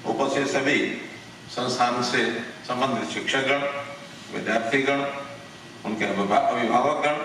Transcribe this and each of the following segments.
उपस्थित सभी संस्थान से संबंधित शिक्षकगण, विद्यार्थीगण, उनके अभिभावकगण,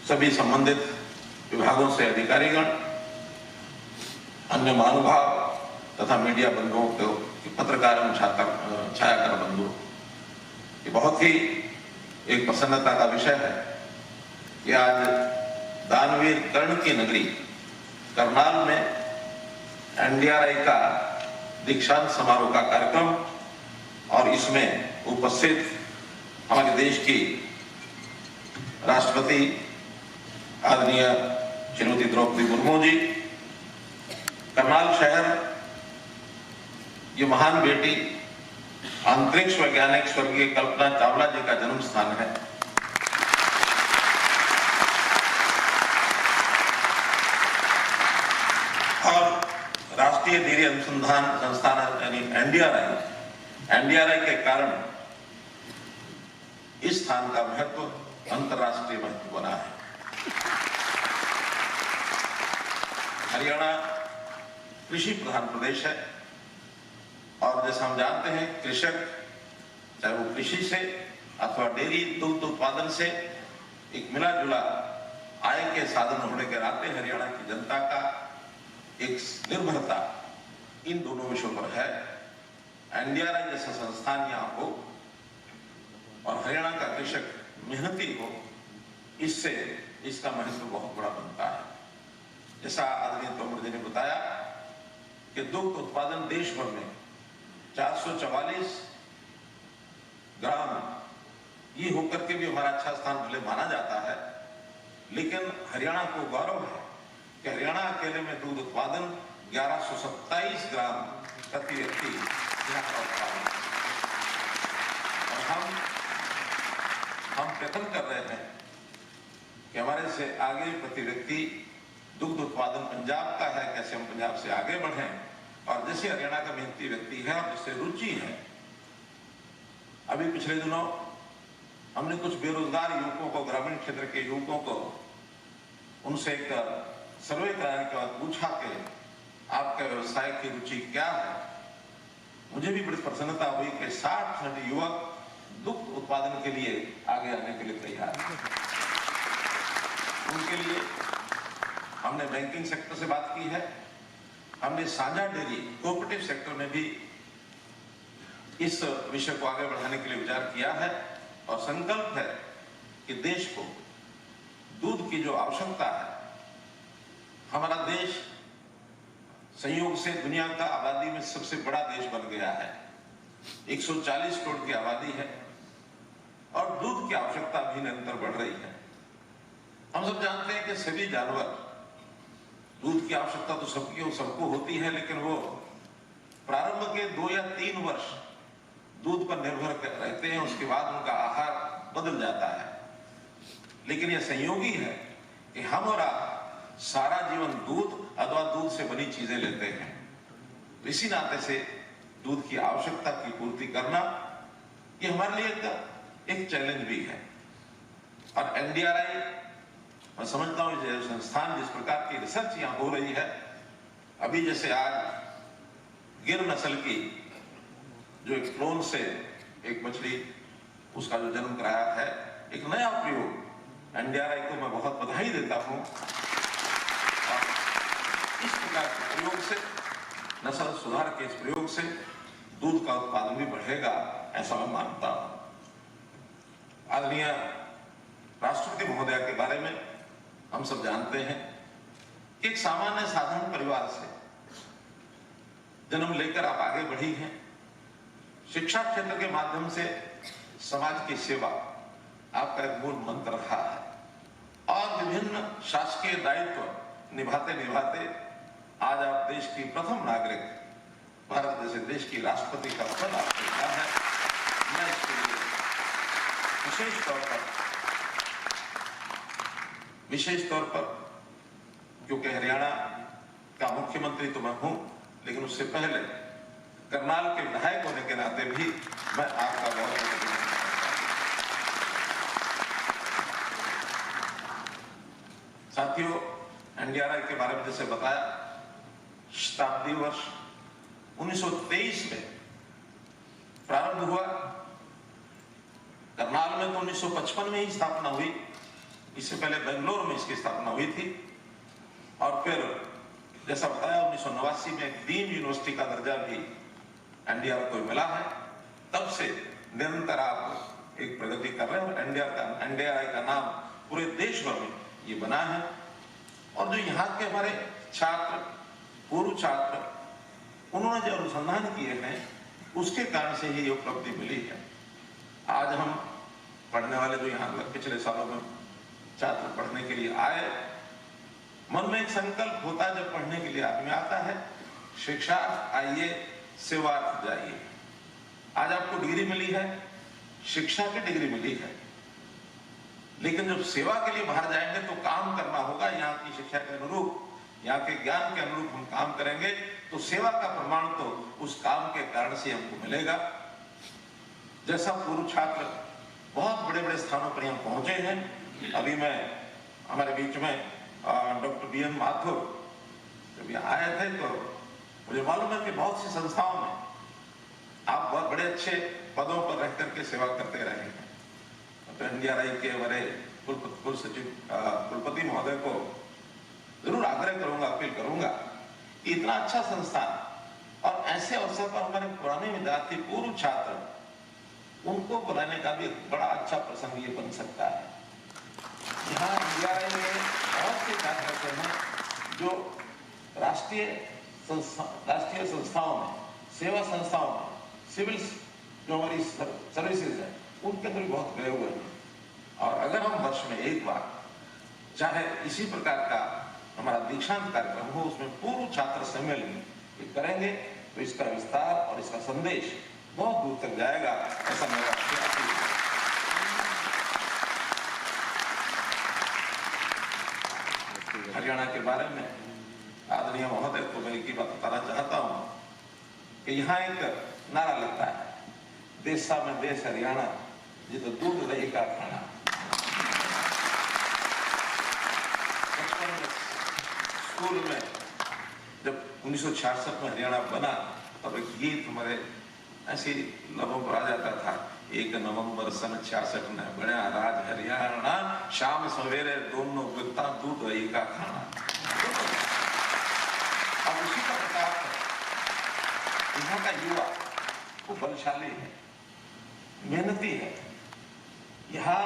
सभी संबंधित विभागों से अधिकारीगण, अन्य महानुभाव तथा मीडिया बंधुओं को, पत्रकार एवं छायाकार बंधु, ये बहुत ही एक प्रसन्नता का विषय है कि आज दानवीर कर्ण की नगरी करनाल में एनडीआरआई का दीक्षांत समारोह का कार्यक्रम और इसमें उपस्थित हमारे देश की राष्ट्रपति आदरणीय श्रीमती द्रौपदी मुर्मू जी, करनाल शहर, ये महान बेटी अंतरिक्ष वैज्ञानिक स्वर्गीय कल्पना चावला जी का जन्म स्थान है। और राष्ट्रीय डेयरी अनुसंधान संस्थान यानी एनडीआरआई के कारण इस स्थान का महत्व अंतर्राष्ट्रीय महत्व बना है। हरियाणा कृषि प्रधान प्रदेश है और जैसा हम जानते हैं, कृषक चाहे वो कृषि से अथवा डेयरी दुग्ध उत्पादन से एक मिला जुला आय के साधन होने के नाते हरियाणा की जनता का एक निर्भरता इन दोनों विषयों पर है। एनडीआरआई जैसा संस्थान यहाँ हो और हरियाणा का कृषक मेहनती हो, इससे इसका महत्व बहुत बड़ा बनता है। जैसा आदरणीय तोमर जी ने बताया कि दुग्ध उत्पादन देश भर में 444 ग्राम ये होकर के भी हमारा अच्छा स्थान भले माना जाता है, लेकिन हरियाणा को गौरव है कि हरियाणा अकेले में दूध उत्पादन 1127 ग्राम प्रति व्यक्ति यहाँ का उत्पादन। और हम प्रयत्न कर रहे हैं कि हमारे से आगे प्रति व्यक्ति दुग्ध उत्पादन पंजाब का है, कैसे हम पंजाब से आगे बढ़ें और जैसे हरियाणा का मेहनती व्यक्ति है और जिससे रुचि है। अभी पिछले दिनों हमने कुछ बेरोजगार युवकों को, ग्रामीण क्षेत्र के युवकों को, उनसे एक सर्वे कराने के बाद पूछा कि आपका व्यवसाय की रुचि क्या है। मुझे भी बड़ी प्रसन्नता हुई कि 60% युवक दुग्ध उत्पादन के लिए आगे आने के लिए तैयार हैं। उनके लिए हमने बैंकिंग सेक्टर से बात की है, हमने साझा डेयरी कोऑपरेटिव सेक्टर में भी इस विषय को आगे बढ़ाने के लिए विचार किया है और संकल्प है कि देश को दूध की जो आवश्यकता है, हमारा देश संयोग से दुनिया का आबादी में सबसे बड़ा देश बन गया है। 140 करोड़ की आबादी है और दूध की आवश्यकता भी निरंतर बढ़ रही है। हम सब जानते हैं कि सभी जानवर, दूध की आवश्यकता तो सबको होती है, लेकिन वो प्रारंभ के 2 या 3 वर्ष दूध पर निर्भर रहते हैं, उसके बाद उनका आहार बदल जाता है। लेकिन यह संयोगी है कि हम और आप सारा जीवन दूध अथवा दूध से बनी चीजें लेते हैं। इसी नाते से दूध की आवश्यकता की पूर्ति करना ये हमारे लिए एक चैलेंज भी है। और एनडीआरआई, मैं समझता हूँ जो संस्थान जिस प्रकार की रिसर्च यहाँ हो रही है, अभी जैसे आज गिर नस्ल की जो एक क्लोन से एक मछली, उसका जो जन्म कराया है, एक नया प्रयोग, एनडीआरआई को मैं बहुत बधाई देता हूँ। इस प्रकार के प्रयोग से, नस्ल सुधार के इस प्रयोग से दूध का उत्पादन भी बढ़ेगा, ऐसा मैं मानता हूँ। आदरणीय राष्ट्रपति महोदया के बारे में हम सब जानते हैं कि एक सामान्य साधारण परिवार से जन्म लेकर आप आगे बढ़ी हैं। शिक्षा क्षेत्र के माध्यम से समाज की सेवा आपका एक मूल मंत्र रहा है और विभिन्न शासकीय दायित्व निभाते निभाते आज आप देश की प्रथम नागरिक, भारत जैसे देश की राष्ट्रपति का पद आपको मिला है। मैं इसके लिए विशेष तौर पर क्योंकि हरियाणा का मुख्यमंत्री तो मैं हूं, लेकिन उससे पहले करनाल के विधायक होने के नाते भी मैं आपका बहुत साथियों, एनडीआरआई के बारे में जैसे बताया, शताब्दी वर्ष 1923 में प्रारंभ हुआ। करनाल में तो 1955 में ही स्थापना हुई, इससे पहले बेंगलोर में इसकी स्थापना हुई थी। और फिर जैसा बताया 1989 में डीम्ड यूनिवर्सिटी का दर्जा भी एनडीआर को मिला है। तब से निरंतर आप एक प्रगति कर रहे हैं और एनडीआरआई का नाम पूरे देश भर में ये बना है। और जो यहाँ के हमारे छात्र, पूर्व छात्र, उन्होंने जो अनुसंधान किए हैं उसके कारण से ही ये उपलब्धि मिली है। आज हम पढ़ने वाले जो यहाँ पिछले सालों में छात्र पढ़ने के लिए आए, मन में एक संकल्प होता है जब पढ़ने के लिए आदमी आता है, शिक्षार्थ आइए, सेवार्थ जाइए। आज आपको डिग्री मिली है, शिक्षा की डिग्री मिली है, लेकिन जब सेवा के लिए बाहर जाएंगे तो काम करना होगा। यहाँ की शिक्षा के अनुरूप, यहाँ के ज्ञान के अनुरूप हम काम करेंगे तो सेवा का प्रमाण तो उस काम के कारण से हमको मिलेगा। जैसा पूर्व छात्र बहुत बड़े बड़े स्थानों पर यहाँ पहुंचे हैं। अभी मैं हमारे बीच में डॉक्टर बीएन माथुर जब यहाँ आए थे तो मुझे मालूम है कि बहुत सी संस्थाओं में आप बहुत बड़े अच्छे पदों पर रह करके सेवा करते रहे हैं। तो एनडीआरआई के बड़े कुल सचिव कुलपति महोदय को जरूर आग्रह करूंगा, अपील करूंगा कि इतना अच्छा संस्थान और ऐसे अवसर पर हमारे पुराने विद्यार्थी, पूर्व छात्र, उनको बुलाने का भी एक बड़ा अच्छा प्रसंग ये बन सकता है। यहाँ एनडीआरआई में बहुत से छात्र हैं जो राष्ट्रीय संस्थाओं में, सेवा संस्थाओं में, सिविल जो हमारी सर्विसेज है उनके अंदर भी बहुत गए हुए हैं। और अगर हम वर्ष में एक बार चाहे इसी प्रकार का हमारा दीक्षांत कार्यक्रम हो, उसमें पूर्व छात्र सम्मेलन करेंगे तो इसका विस्तार और इसका संदेश बहुत दूर तक जाएगा, ऐसा मेरा हरियाणा के बारे में आदरणीय महोदय को मैं एक ही बात बताना चाहता हूँ कि यहाँ एक नारा लगता है, देशा में देश हरियाणा, ये तो दूध दही का खाना। स्कूल में जब 1966 में हरियाणा बना तब एक गीत हमारे ऐसे लबों पर आ जाता था, 1 नवंबर सन 66 में बड़ा राज हरियाणा, शाम सवेरे दोनों बिकता दूध दही का खाना। अब उसी का प्रकार यहाँ का युवा वो बलशाली है, मेहनती है। यहाँ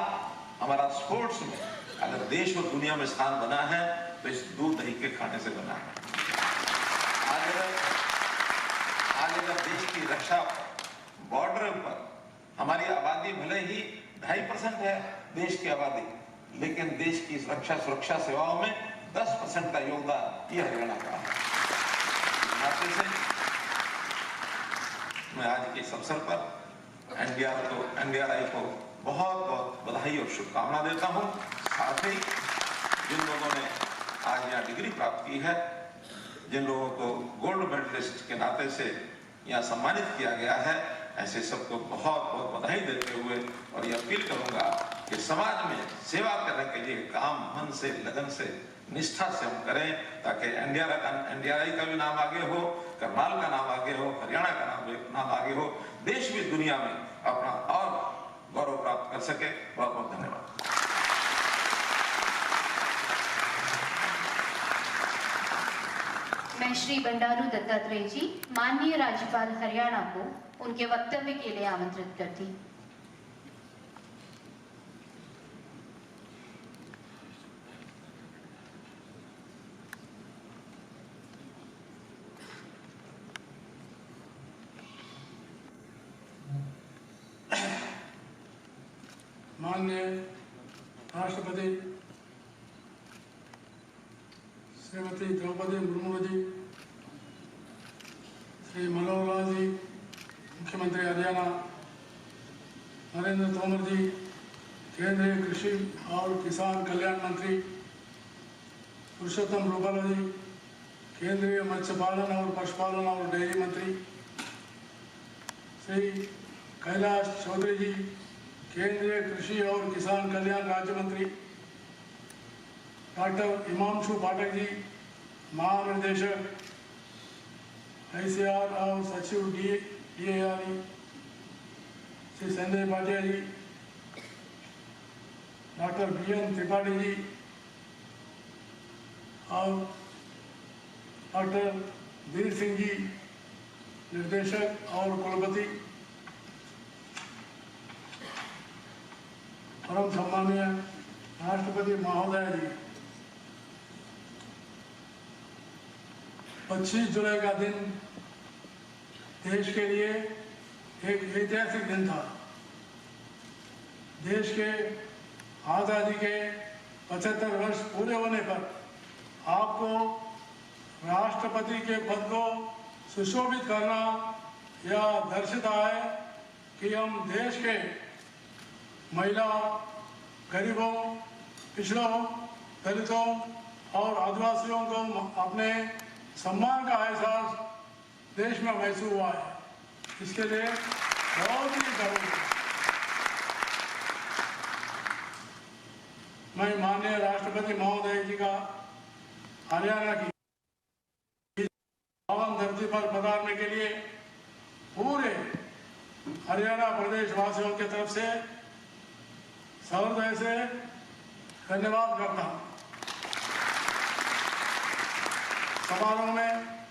हमारा स्पोर्ट्स में अगर देश और दुनिया में स्थान बना है तो इस दूध दही के खाने से बना है। आज अगर देश की रक्षा बॉर्डर पर हमारी आबादी भले ही 2.5% है देश की आबादी, लेकिन देश की रक्षा सुरक्षा सेवाओं में 10% का योगदान ये हरियाणा का है। मैं आज के इस अवसर पर एनडीआरआई को बहुत बहुत बधाई और शुभकामना देता हूं। साथ ही जिन लोगों ने आज यहाँ डिग्री प्राप्त की है, जिन लोगों को गोल्ड मेडलिस्ट के नाते से यहाँ सम्मानित किया गया है, ऐसे सबको बहुत बहुत बधाई देते हुए और ये अपील करूंगा कि समाज में सेवा करने के लिए काम मन से, लगन से, निष्ठा से हम करें, ताकि एनडीआरआई का भी नाम आगे हो, करनाल का नाम आगे हो, हरियाणा का नाम आगे हो, देश भी दुनिया में अपना और गौरव प्राप्त कर सके। बहुत बहुत धन्यवाद। मैं श्री बंडारू दत्तात्रेय जी, माननीय राज्यपाल हरियाणा को उनके वक्तव्य के लिए आमंत्रित करती। माननीय राष्ट्रपति श्रीमती द्रौपदी मुर्मू जी, श्री मनोहर लाल जी, मुख्यमंत्री हरियाणा, नरेंद्र तोमर जी, केंद्रीय कृषि और किसान कल्याण मंत्री पुरुषोत्तम रूपाला जी, केंद्रीय मत्स्य पालन और पशुपालन और डेयरी मंत्री श्री कैलाश चौधरी जी, केंद्रीय कृषि और किसान कल्याण राज्य मंत्री डॉक्टर हिमांशु पाठक जी, महानिदेशक ICR और सचिव DARE श्री संजय भाटिया जी, डॉक्टर BN त्रिपाठी जी और डॉक्टर वीर सिंह जी, निर्देशक और कुलपति, परम सम्मानीय राष्ट्रपति महोदय जी, 25 जुलाई का दिन देश के लिए एक ऐतिहासिक दिन था। देश के आज़ादी के 75 वर्ष पूरे होने पर आपको राष्ट्रपति के पद को सुशोभित करना यह दर्शाता है कि हम देश के महिला, गरीबों, पिछड़ों, दलितों और आदिवासियों को अपने सम्मान का एहसास देश में महसूस हुआ है। इसके लिए बहुत ही गर्व है। मैं माननीय राष्ट्रपति महोदय जी का हरियाणा की पावन धरती पर पधारने के लिए पूरे हरियाणा प्रदेश वासियों की तरफ से सहृदय से धन्यवाद करता हूँ। समारोह में